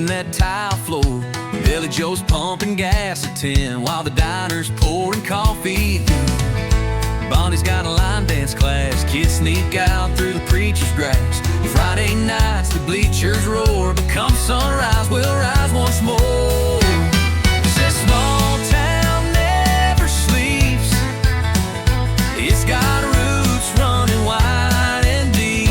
sweeping that tile floor. Billy Joe's pumping gas at 10 while the diner's pouring coffee. Bonnie's got a line dance class. Kids sneak out through the preacher's grass. Friday nights the bleachers roar, but come sunrise we'll rise once more. This small town never sleeps. It's got roots running wide and deep.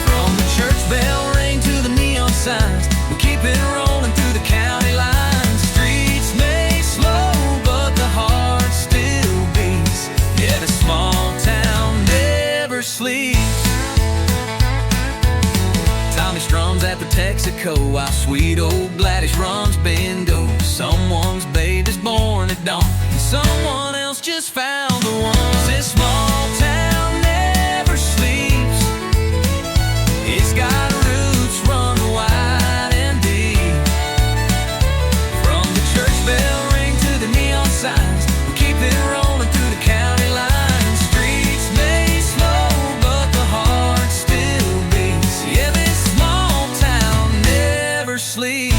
From the church bell ring to the neon signs, we keep it rolling through the county lines. Streets may slow, but the heart still beats. Yeah, the small town never sleeps. Tommy strums at the Texaco while sweet old Gladys runs bingo. Someone's babe is born at dawn, and someone else just found the one. This small town never sleeps. It's got roots run wide and deep. From the church bell ring to the neon signs, we keep it rolling through the county lines. Streets may slow, but the heart still beats. Yeah, this small town never sleeps.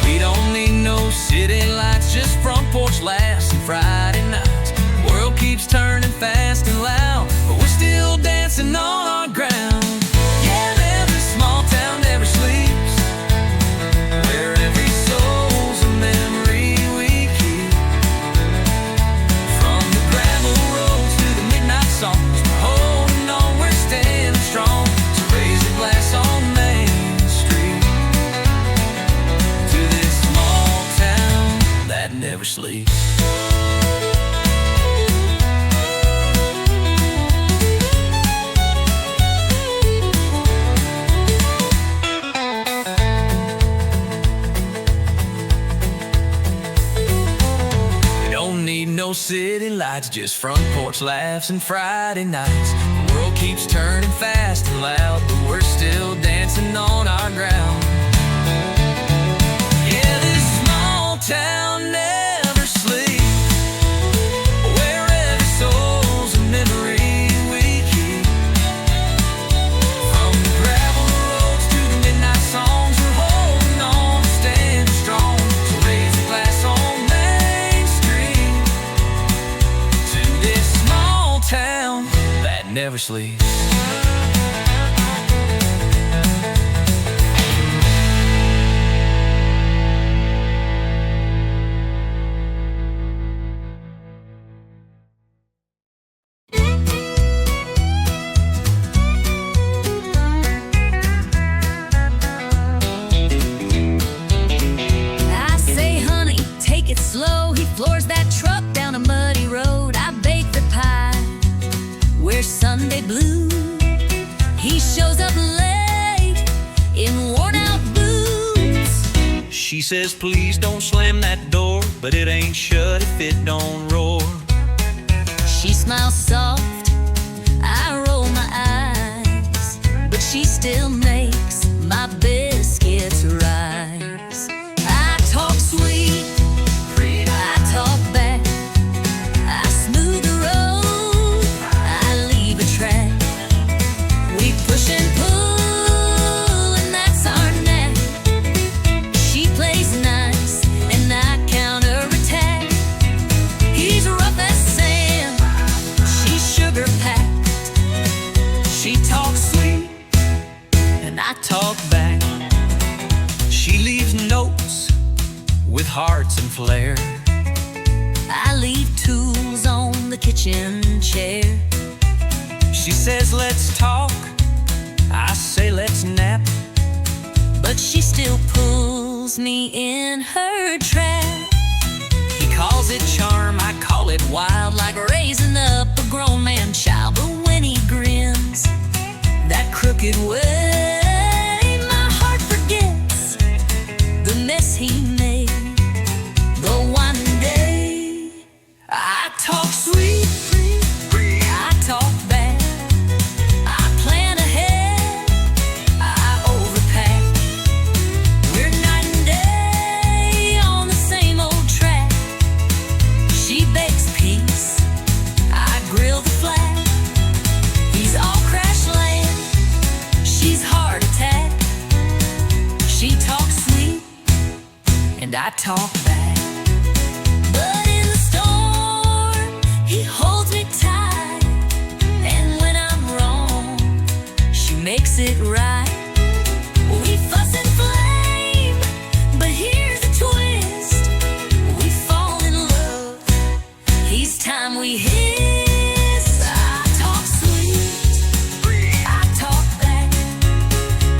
We don't need no city lights, just front porch laughs and Friday nights. The world keeps turning fast and loud, but we're still dancing on our ground. Yeah, every small town never sleeps, where every soul's a memory we keep. From the gravel roads to the midnight songs, we're holding on, we're standing strong. So raise a glass on Main Street to this small town that never sleeps. No city lights, just front porch laughs and Friday nights. The world keeps turning fast and loud, but we're still dancing on our ground. Yeah, this small town never sleeps, where every soul's a memory we keep. From the gravel roads to the midnight songs, we're holding on, standing strong. So raise a glass on Main Street to this small town that never sleeps. I say, honey, take it slow. He floors that truck down a muddy road. I bake the pie, wear Sunday blue. He shows up late in worn-out boots. She says, please don't slam that door, but it ain't shut if it don't roar. She smiles soft, I roll my eyes, but she still makes my biscuits rise. I talk sweet, I talk back, I smooth the road, I leave a track. We push and pull, and that's our knack. She plays nice, and I counterattack. He's rough as sand, she's sugar-packed. She talks sweet, and I talk back. She leaves notes with hearts and flair. I leave tools on the kitchen chair. She says, let's talk. I say, let's nap. But she still pulls me in her trap. He calls it charm, I call it wild, Like raising up a grown man child. But when he grins that crooked way, my heart forgets the mess he made. But one day I talk sweet, I talk back, I plan ahead, I overpack. We're night and day on the same old track. She bakes peace, I grill the flat. He's all crash land, she's I talk back. But in the storm, he holds me tight, and when I'm wrong, she makes it right. We fuss and flame, but here's a twist. We fall in love each time we hiss. I talk sweet, I talk back.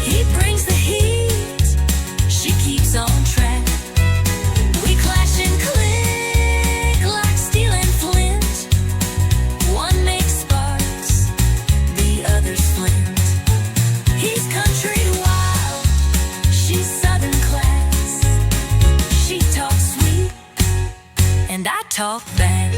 He brings the heat, she keeps on track. We clash and click like steel and flint. One makes sparks, the other's flint. He's country wild, she's southern class. She talks sweet, and I talk back.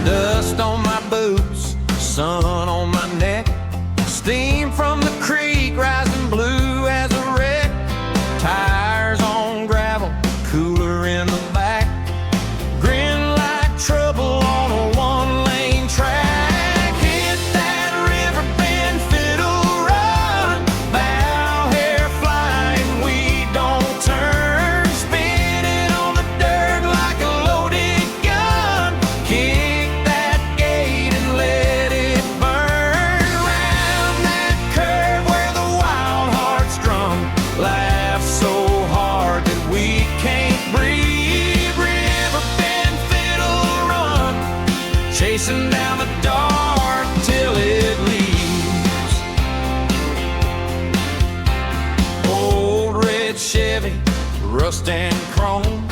Dust on my boots, sun on my neck, steam from the creek rising blue as a wreck. Tires on gravel, cooler in the back, grin like trouble on a one-lane track. Hit that riverbend fiddle run, bow hair flying, we don't turn, spinning on the dirt like a loaded gun. Kick that gate and let it burn. Round that curve where the wild heart's strung, laugh so hard that we can't breathe. Riverbend fiddle run, chasing down the dark till it leaves. Old red Chevy, rust and chrome,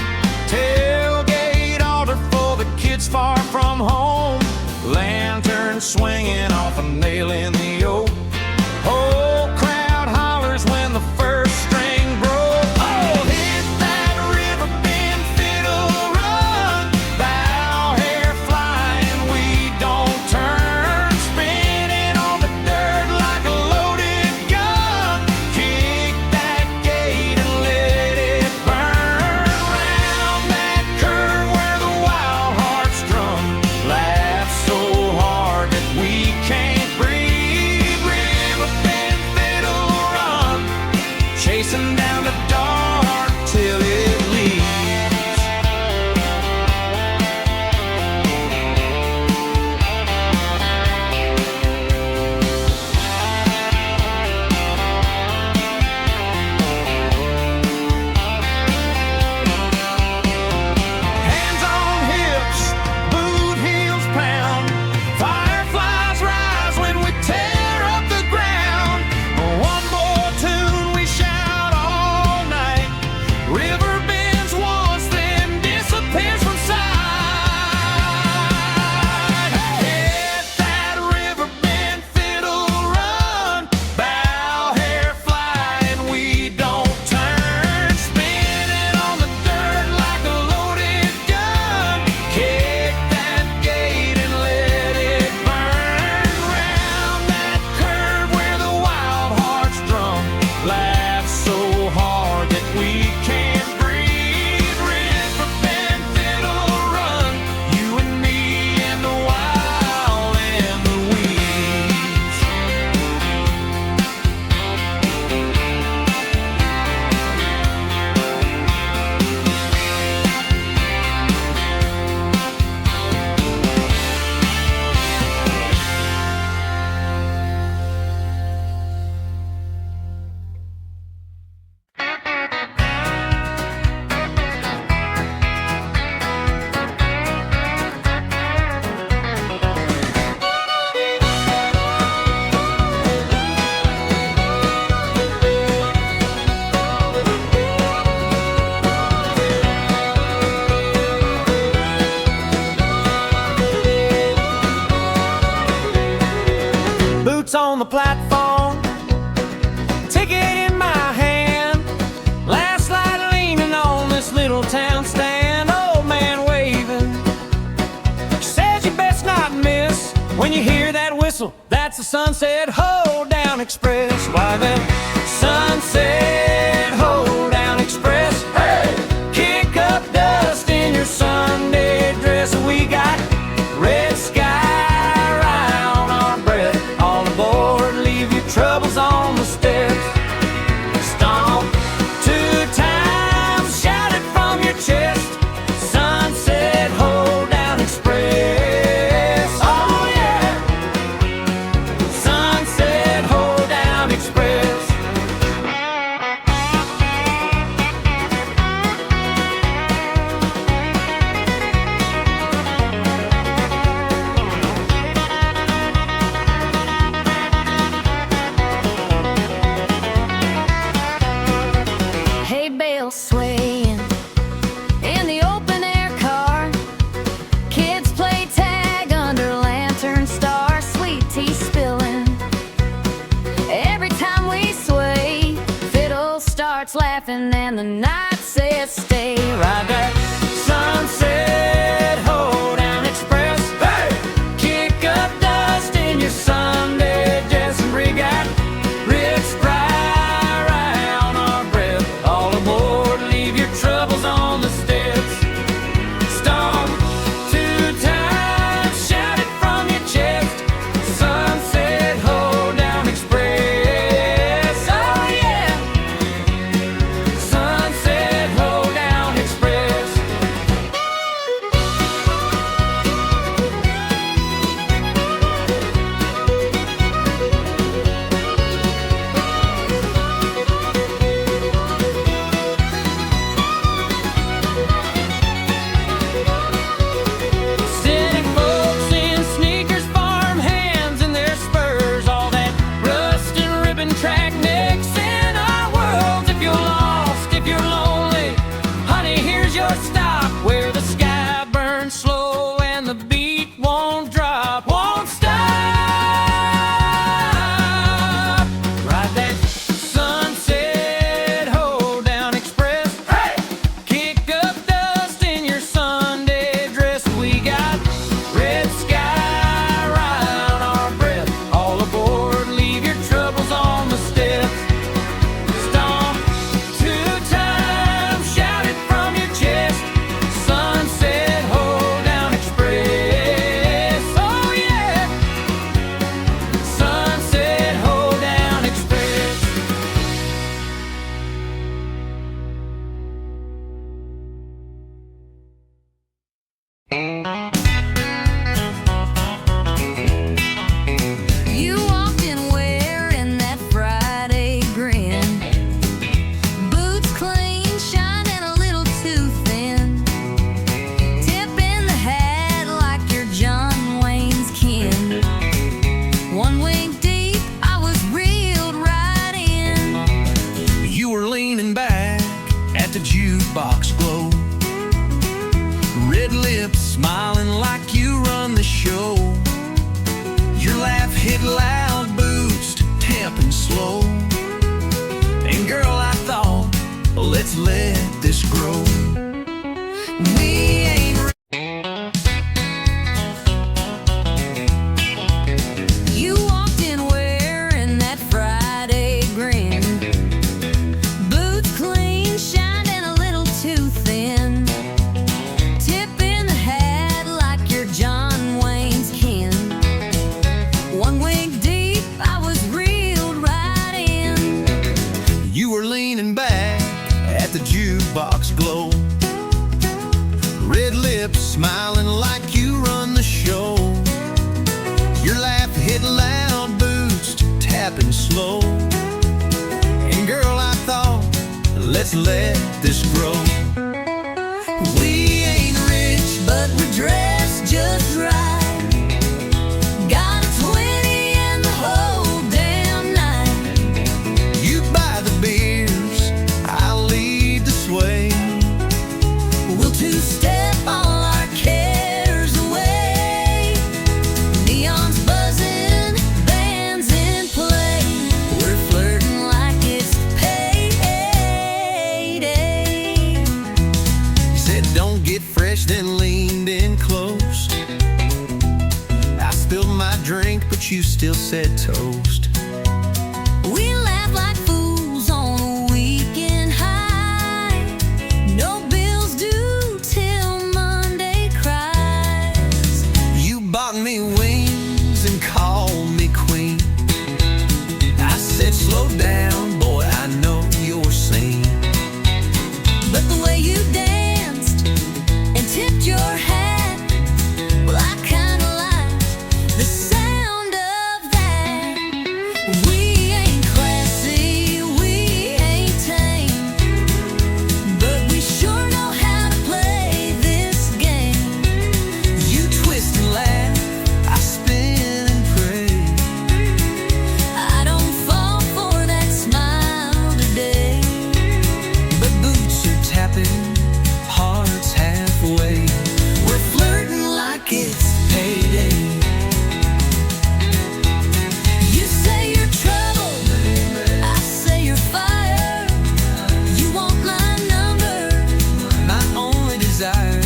tailgate altar for the kids far from home. Lantern swinging off a nail in the yoke. Whole crowd hollers when the first string broke. Oh, hit that riverbend fiddle run, bow hair flying, we don't turn, spinning on the dirt like a loaded gun. Kick that gate and let it burn. Round that curve where the wild heart's strung, laugh so hard that we can't breathe. on the platform, ticket in my hand, last light leaning on this little town stand, old man waving. She says you best not miss when you hear that whistle. That's the Sunset Hoedown Express. Why, that Sunset Hoedown Express. Hey! Kick up dust in your Sunday dress. We got red sky around our breath. All aboard, leave your troubles on the steps. Stomp 2 times, shout it from your chest. Sunset Hoedown Express. Oh yeah, Sunset Hoedown Express. Hay bale swaying in the open air car. Kids play tag under lantern stars. Sweet tea spilling every time we sway. Fiddle starts laughing and the night says stay. Ride that Sunset Hoedown Express. Hey! Kick up dust in your Sunday dress. And we got ribs fry around our breath. All aboard, leave your troubles on the steps. Stomp 2 times, shout it from your chest. Sunset Hoedown Express. Oh yeah, Sunset Hoedown Express. City folks in sneakers, farm hands in their spurs, all that rust and ribbon track nicks in our world. If you're lost, if you're lonely, honey, here's your stop, where the sky burns slow and the beat won't drop, won't stop. Ride that Sunset Hoedown Express. Hey! Kick up dust in your Sunday dress. We got red sky around our breath. All aboard, leave your troubles on the steps. Stomp 2 times, shout it from your chest. Sunset Hoedown Express. Oh yeah, Sunset Hoedown Express. You walked in wearing that Friday grin. Boots clean, shining a little too thin. Tip in the hat like you're John Wayne's kin. One wink deep, I was reeled right in. You were leaning back at the jukebox glow, red lips smiling like you run the show. Your laugh hit loud, boots tamping slow. And girl, I thought, let's let this grow. We ain't You walked in wearing that Friday grin. Boots clean, shining a little too thin. Tip in the hat like you're John Wayne's kin. One wink deep, I was reeled right in. You were leaning back at the jukebox glow, red lips smiling like you run the show. Your laugh hit loud, boots tapping slow. And girl, I thought, let's let this grow. We ain't rich, but we're dressed just right. Got a 20 and the whole damn night. You buy the beers, I'll lead the sway. We'll two-step all our cares away. Neon's buzzing, bands in but you still said toast. We laugh like fools on a weekend high. No bills due till Monday cries. You bought me wings and called me queen. I said slow down, boy, I know you're seen. But the way you danced and tipped your hat, well, I kinda like the sound of that. We ain't classy, we ain't tame, but we sure know how to play this game. You twist and laugh, I spin and pray. I don't fall for that smile today. But boots are tapping, hearts halfway. We're flirting like it's payday. You say you're trouble, I say you're fire. You want my number, My only desire.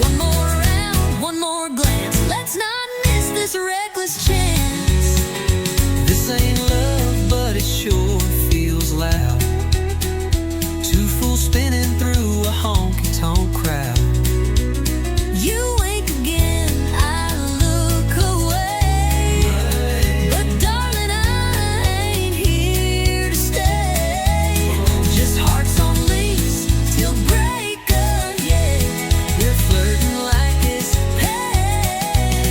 one more round, one more glance. Let's not miss this reckless chance. This ain't love, but it sure feels loud. Two fools spinning through a honky tonk crowd. You wink again, I look away. But darling, I ain't here to stay. Just hearts on leaves till break of day. We're flirting like it's Payday.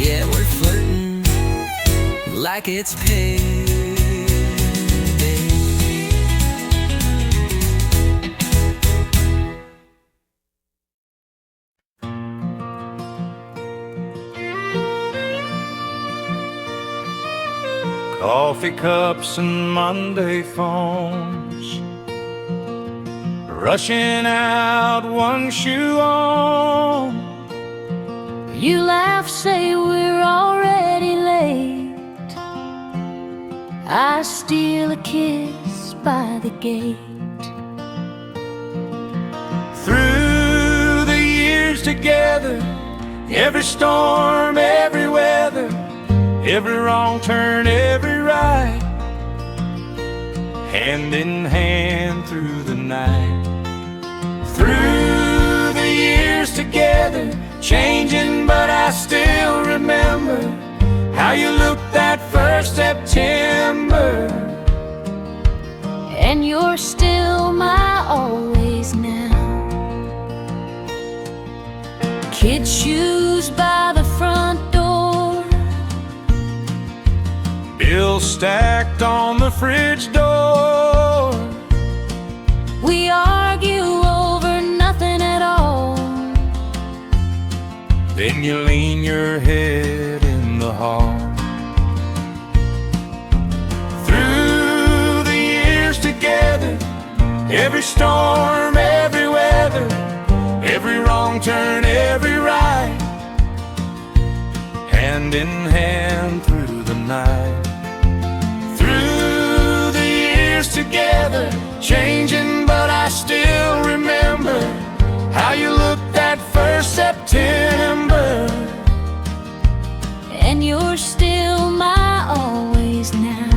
Yeah, we're flirting like it's payday. Coffee cups and Monday phones, rushing out one shoe on. You laugh, say we're already late. I steal a kiss by the gate. Through the years together, every storm, every weather, every wrong turn, every right, hand in hand through the night. Through the years together, changing, but I still remember how you looked that first September. And you're still my always now. Kid shoes by the front door, Bills stacked on the fridge door. we argue over nothing at all. Then you lean your head in the hall. Through the years together, every storm, every weather, every wrong turn, every right, hand in hand through the night. Through the years together, changing, but I still remember how you looked that first September. And you're still my always now.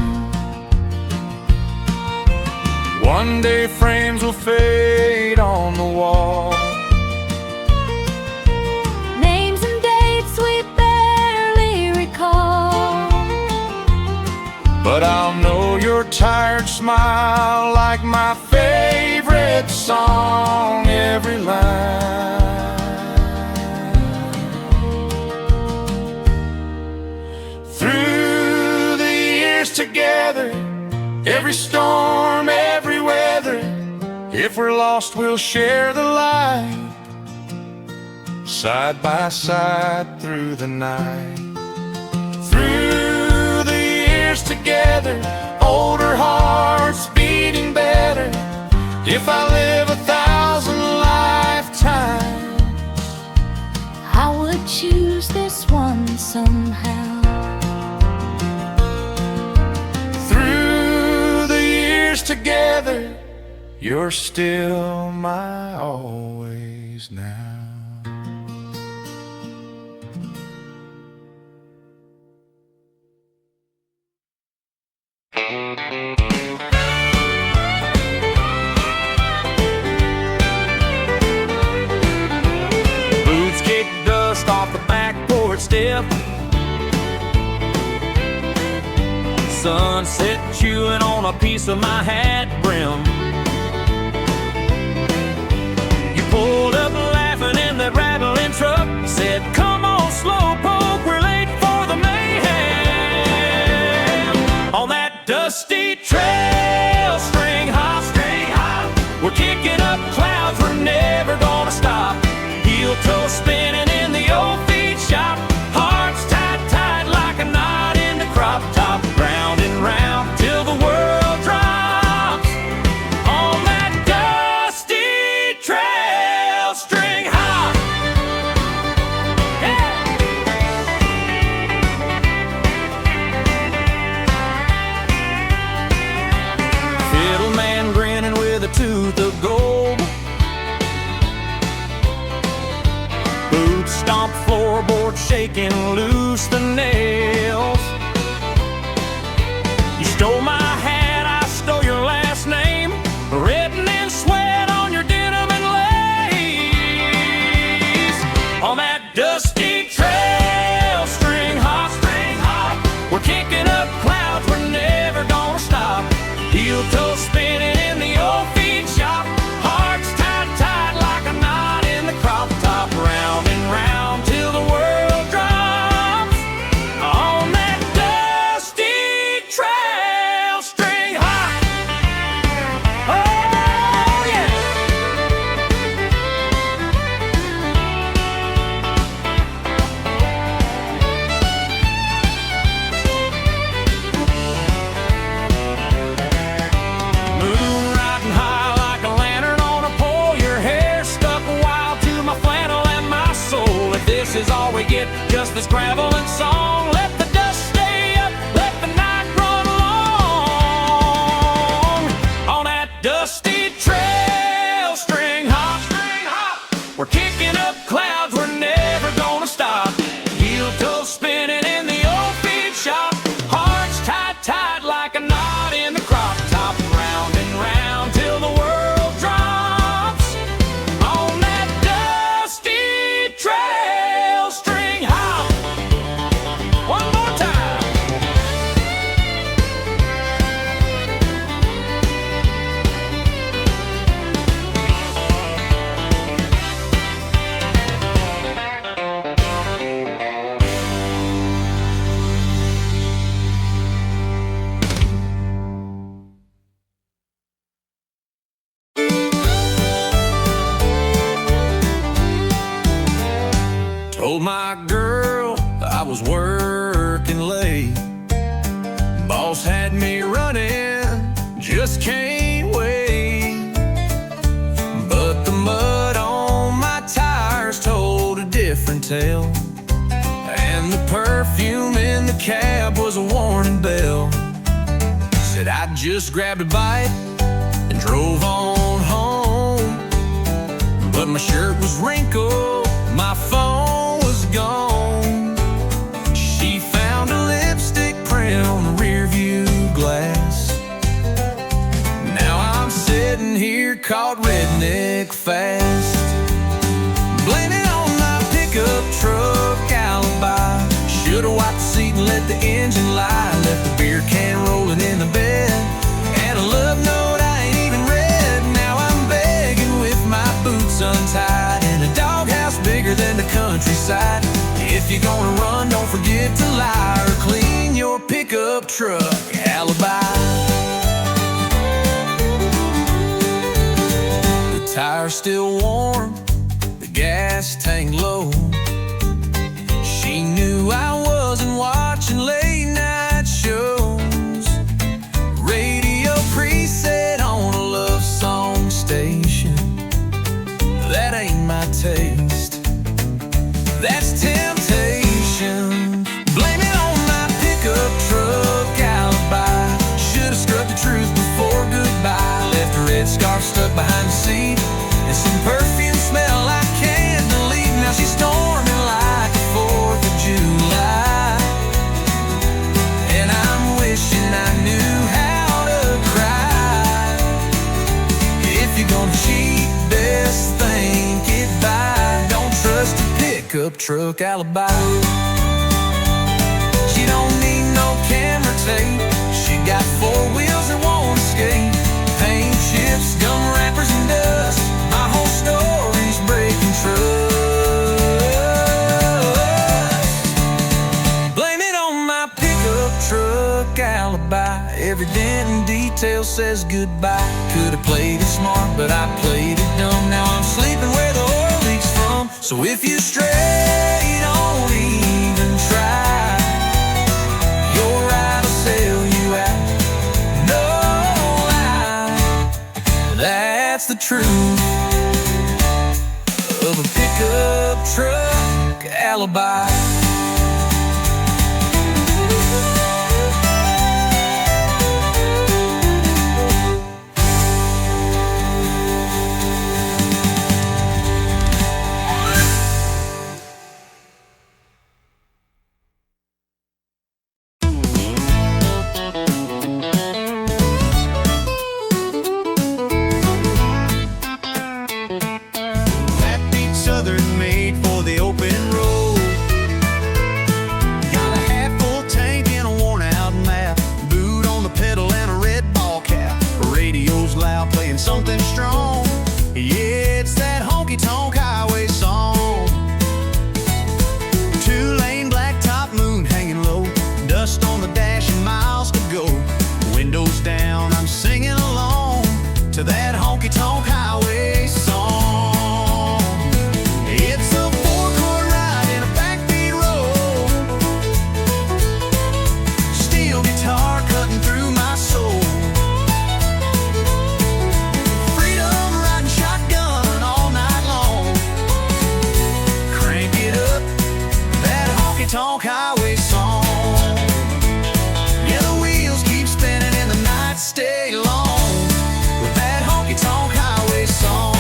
One day frames will fade on the wall. Names and dates we barely recall. But I'll know your tired smile like my favorite song, every line. Through the years together, every storm, every weather, if we're lost, we'll share the light, side by side through the night. Through the years together, older hearts beating better. If I live 1,000 lifetimes, I would choose this one somehow. through the years together, you're still my always now. step. Sunset chewing on a piece of my hat brim. You pulled up laughing in that rattling truck. Said, come on, slowpoke, we're late for the mayhem. On that dusty trail, string hop, we're kicking up clouds, we're never gonna stop. Heel toe spinning in the old feed shop. Hearts tied tight like a knot in the crop top. Round and round till the world drops. On that dusty trail, string hop. Fiddle man grinning with a tooth of gold. Boots stomp floorboard shaking loose the nails. You stole my hat, I stole your last name. Written in sweat on your denim and lace. On that dusty trail, string hop, we're kicking up clouds, we're never gonna stop. Heel toe spinning in the old feed shop. Hearts tied tight like a knot in the crop top. Round and round till the world drops. On that dusty trail, string hop. Oh yeah. Moon riding high like a lantern on a pole. Your hair stuck wild to my flannel and my soul. If this is all we get, just this gravel and song, let the dust stay up, let the night run long. On that dusty trail, string hop, we're kicking up clouds, we're never gonna stop. Heel toe spinning in the old feed shop. Hearts tied tight like a knot in the crop top. Round and round till the world drops. On that dusty trail, string hop. One more time. Told my girl I was working late. Boss had me running, just can't wait. But the mud on my tires told a different tale. And the perfume in the cab was a warning bell. Said I just grabbed a bite and drove on home. But my shirt was wrinkled, my phone was gone. She found a lipstick print on the rear view glass. Now I'm sitting here caught redneck fast. Blame it on my pickup truck alibi. Should've wiped the seat and let the engine lie. Left the beer can rolling in the bed, and a love note I ain't even read. Now I'm begging with my boots untied in a doghouse bigger than the countryside. If you're gonna run, don't forget to lie or clean your pickup truck alibi. The tire's still warm, the gas tank low. She knew I wasn't watching late night shows. Radio preset on a love song station. That ain't my taste, that's temptation. Blame it on my pickup truck alibi. Should've scrubbed the truth before goodbye. Left a red scarf stuck behind the seat and some perfume smell I can't believe. Now she's storming like the 4th of July, and I'm wishing I knew how to cry. If you're gonna cheat, best think it by. Don't trust a pickup truck alibi. She don't need no camera tape. She got 4 wheels that won't escape. Paint chips, gum wrappers, and dust. My whole story's breaking trust. Blame it on my pickup truck alibi. Every dent and detail says goodbye. Could've played it smart, but I played it dumb. Now I'm sleeping where the oil leaks from. So if you stray, don't even try. Your ride will sell you out. No lie, that's the truth of a pickup truck alibi. Something strong, yeah, it's that Honky Tonk Highway song. 2-lane blacktop, moon hanging low, dust on the dash and miles to go. Windows down, I'm singing along to that Honky Tonk Highway song. It's a 4-chord ride in a backbeat road, steel guitar cutting through my soul. Tonk Highway song. Yeah, the wheels keep spinning and the nights stay long with that Honky Tonk Highway song.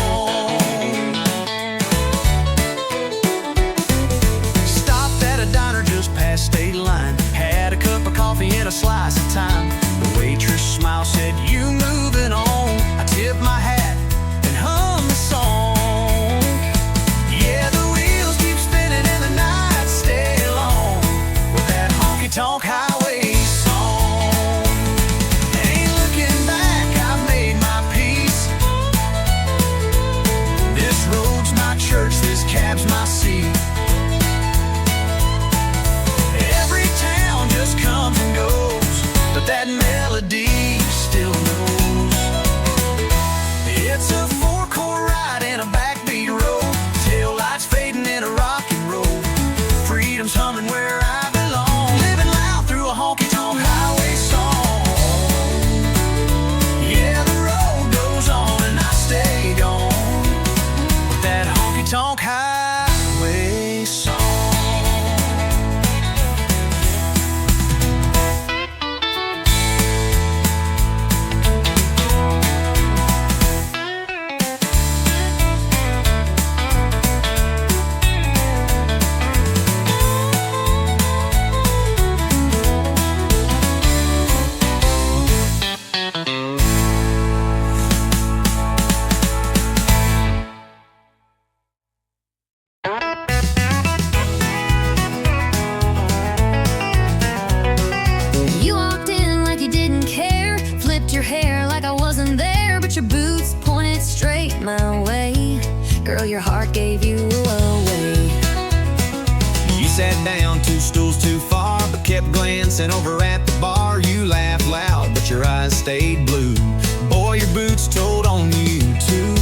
Stopped at a diner just past state line. Had a cup of coffee and a slice of thyme. The waitress smiled, said, "You moving on?" I tipped my hat and hummed the song. Yeah, the wheels keep spinning and the nights stay Honky Tonk Highway song. Ain't looking back, I've made my peace. This road's my church, this cab's my seat. Every town just comes and goes, but that melody still knows. It's a 4-chord ride in a backbeat road, tail lights fading in a rock and roll. Freedom's humming where I Honky Tonk Highway song. Yeah, the road goes on and I stay gone with that Honky Tonk Highway song. My way, girl, your heart gave you away. You sat down 2 stools too far, but kept glancing over at the bar. You laughed loud, but your eyes stayed blue. Boy, your boots told on you too.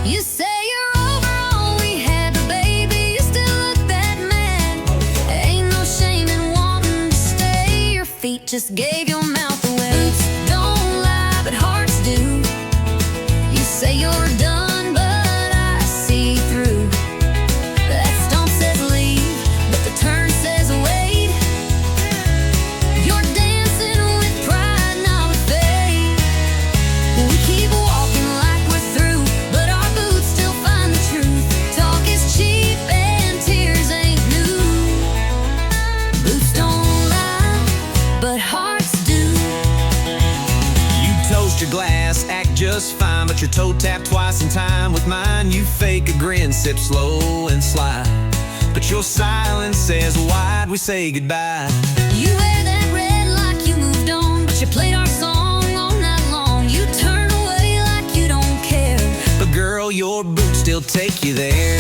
You say you're over all we had, but baby, you still look that mad. Ain't no shame in wanting to stay. Your feet just gave your mouth away. Boots don't lie, but hearts do. You say you're done, but I see through. That stomp says leave, but the turn says wait. You're dancing with pride, not with faith. We keep walking like we're through, but our boots still find the truth. Talk is cheap and tears ain't new. Boots don't lie, but hearts do. You toast your glass, act just fine, but your toe tapped twice in time with mine. You fake a grin, sip slow and sly, but but your silence says why'd we say goodbye? You wear that red like you moved on, but you played our song all night long. You turn away like you don't care, but girl, your boots still take you there.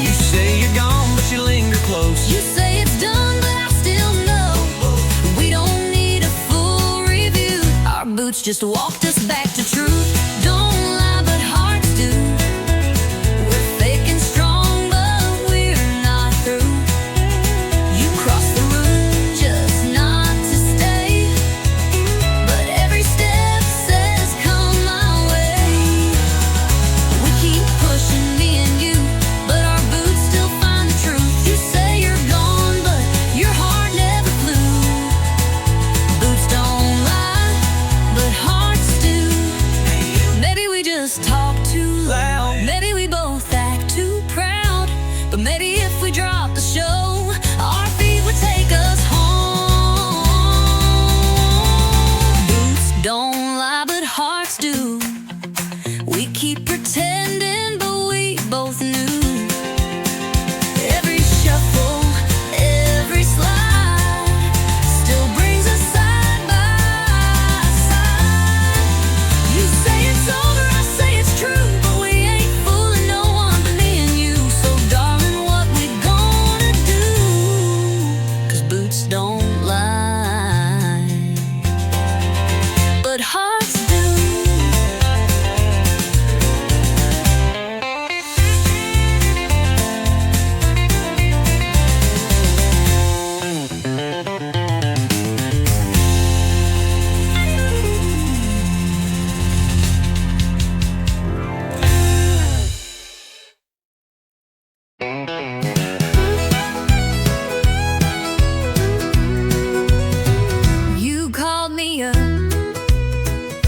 You say you're gone, but you linger close. You say it's done, but I still know we don't need a full review. Our boots just walked us back to truth. Don't lie, but hearts do. We're fake and strong, but we're not through. You crossed the room just not to stay, but every step says come my way. We keep pushing, me and you, but our boots still find the truth. You say you're gone, but your heart never flew. Boots don't lie, but hearts do. Maybe we just talk too loud. Maybe we both act too proud. But maybe if we drop the show, our feet would take us home. Boots don't lie, but hearts do. We keep pretending, but we both knew. Every shuffle, every slide still brings us side by side. You say it's over, I say it's true, but we ain't fooling no one but me and you. So darling, what we gonna do? 'Cause boots don't lie, but hearts do. You called me up,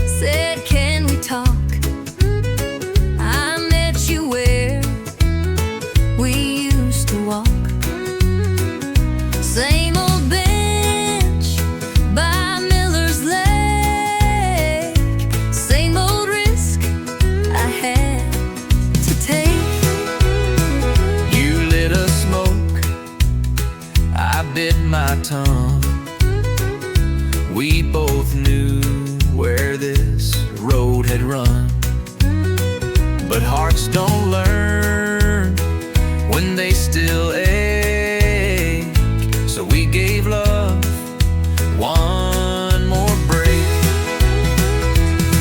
said can we talk? I met you where we used to walk. Same old bench by Miller's Lake. Same old risk I had to take. You lit a smoke, I bit my tongue. We both knew where this road had run, but hearts don't learn when they still ache. So we gave love one more break.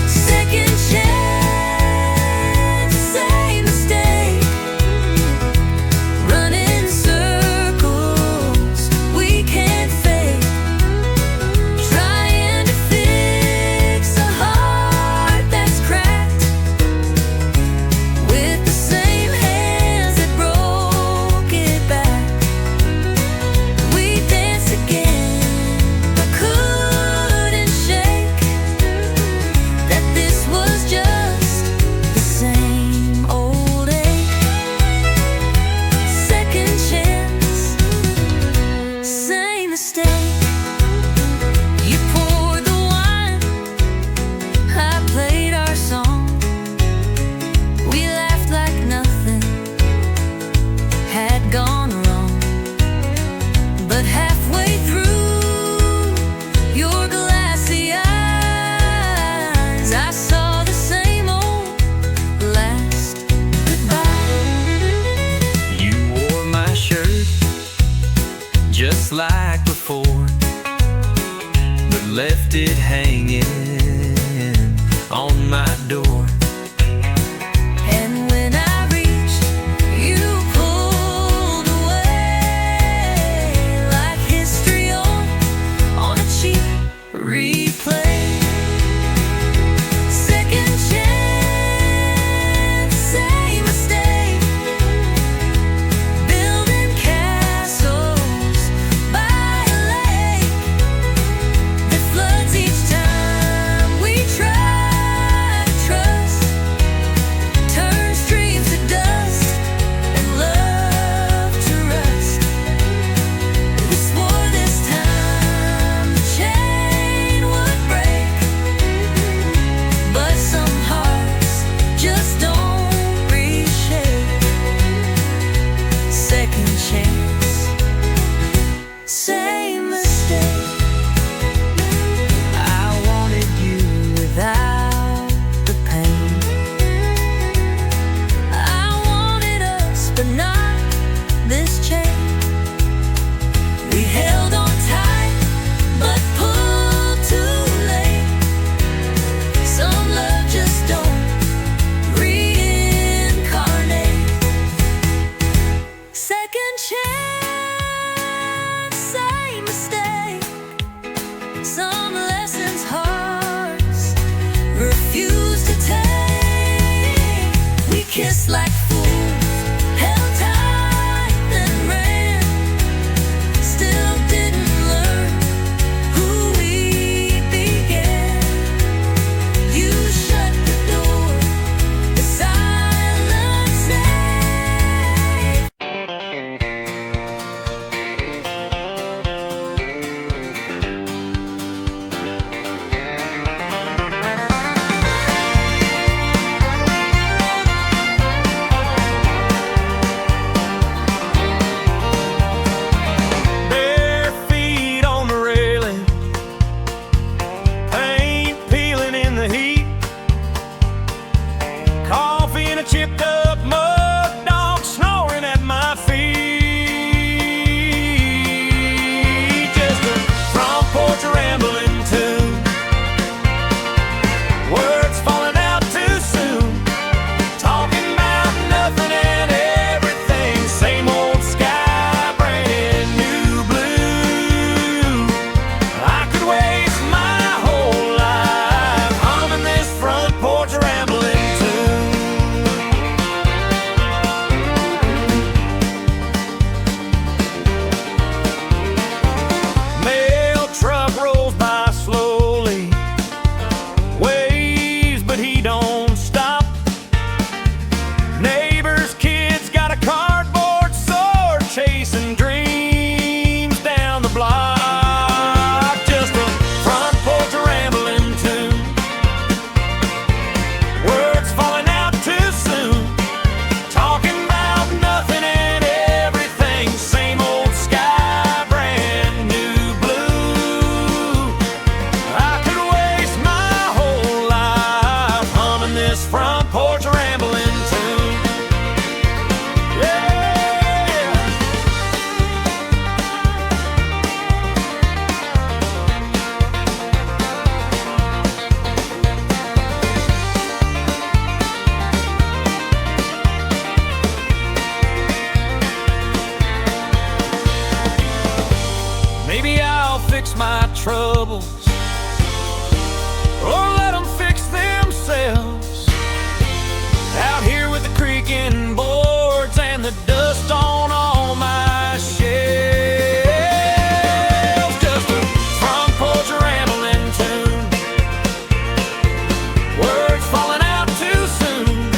Second chance, same mistake. Running circles, we can't fake. Trying to fix a heart that's cracked with the same hands that broke it back. We danced again, but couldn't shake that this was just the same old ache. Second chance, same mistake. You poured the wine, I played our song. We laughed like nothing had gone wrong. But halfway through your glassy eyes, I saw the same old last goodbye. You wore my shirt just like before, but left it hanging on my door. And when I reached, you pulled away like history on a cheap replay. Second chance, same mistake. Building castles by a lake that floods each time. second chance. Same mistake. I wanted you without the pain. I wanted us, but not this chain. We held on tight, but pulled too late. Some love just don't reincarnate. Second chance, same mistake. Some lessons hearts refuse to take. We kissed like fools, held tight, then ran. Still didn't learn who we began. You shut the door, the silence said. Bare feet on the railing, paint peeling in the heat, coffee in a chipped up mug, dog snoring at my feet. Just a front porch rambling tune, words falling out too soon, talking about nothing and everything, same old sky, brand new blue. I could waste my whole life humming this front porch rambling tune. Mail truck rolls by slowly, waves but he don't stop. Neighbor's kids got a cardboard sword, chasing dreams down the block. Just a front porch rambling tune, words falling out too soon, talking about nothing and everything, same old sky, brand new blue. I could waste my whole life humming this front porch rambling tune. Yeah. Maybe I'll fix my troubles, or let them fix themselves. Out here with the creaking boards and the dust on all my shelves. Just a front porch rambling tune, words falling out too soon,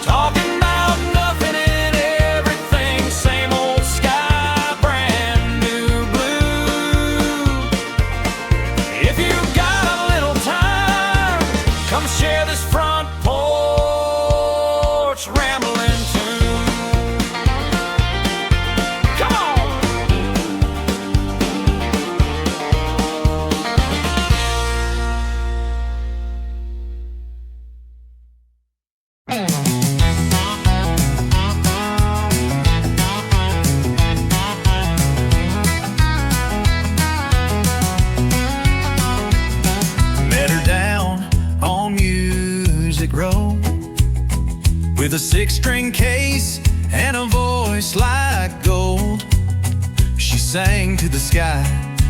talking about nothing and everything, same old sky, brand new blue. If you've got a little time, come share this front porch rambling tune. Come on! Met her down on Music Row with a 6-string case and a voice like gold. She sang to the sky,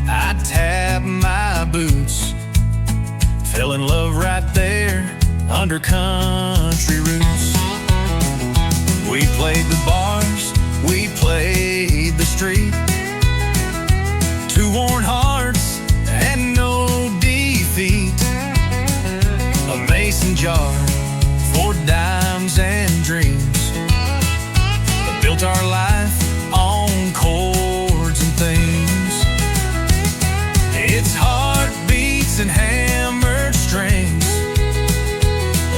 I tapped my boots, fell in love right there under country roots. We played the bars, we played the street, two worn hearts and no defeat. A mason jar for dimes and dreams, built our life on chords and themes. It's heartbeats and hammered strings,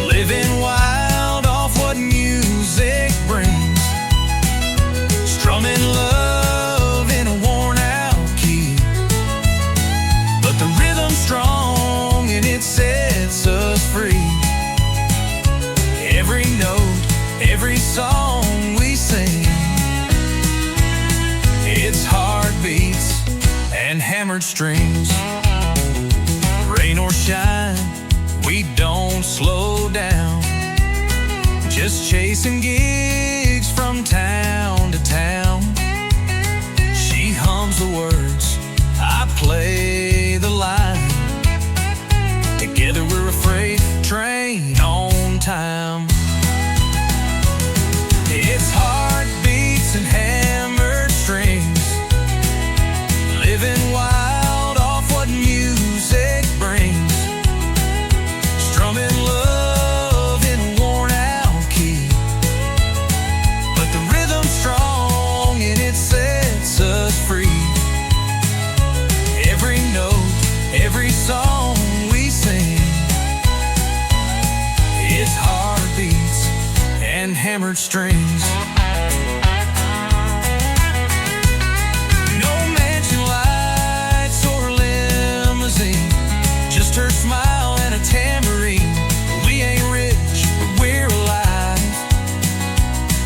living wild off what music brings. hammered strings. Rain or shine, we don't slow down, just chasing gigs from town to town. She hums the words, I play the line. Together we're a freight train on time. It's heartbeats and hammered strings, living wild off what music brings. Strumming love in a worn out key, but the rhythm's strong and it sets us free. Every note, every song we sing, it's heartbeats and hammered strings. No mansion lights or limousine, just her smile and a tambourine. We ain't rich, but we're alive.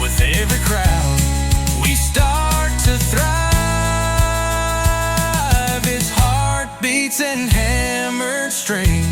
With every crowd, we start to thrive. It's heartbeats and hammered strings.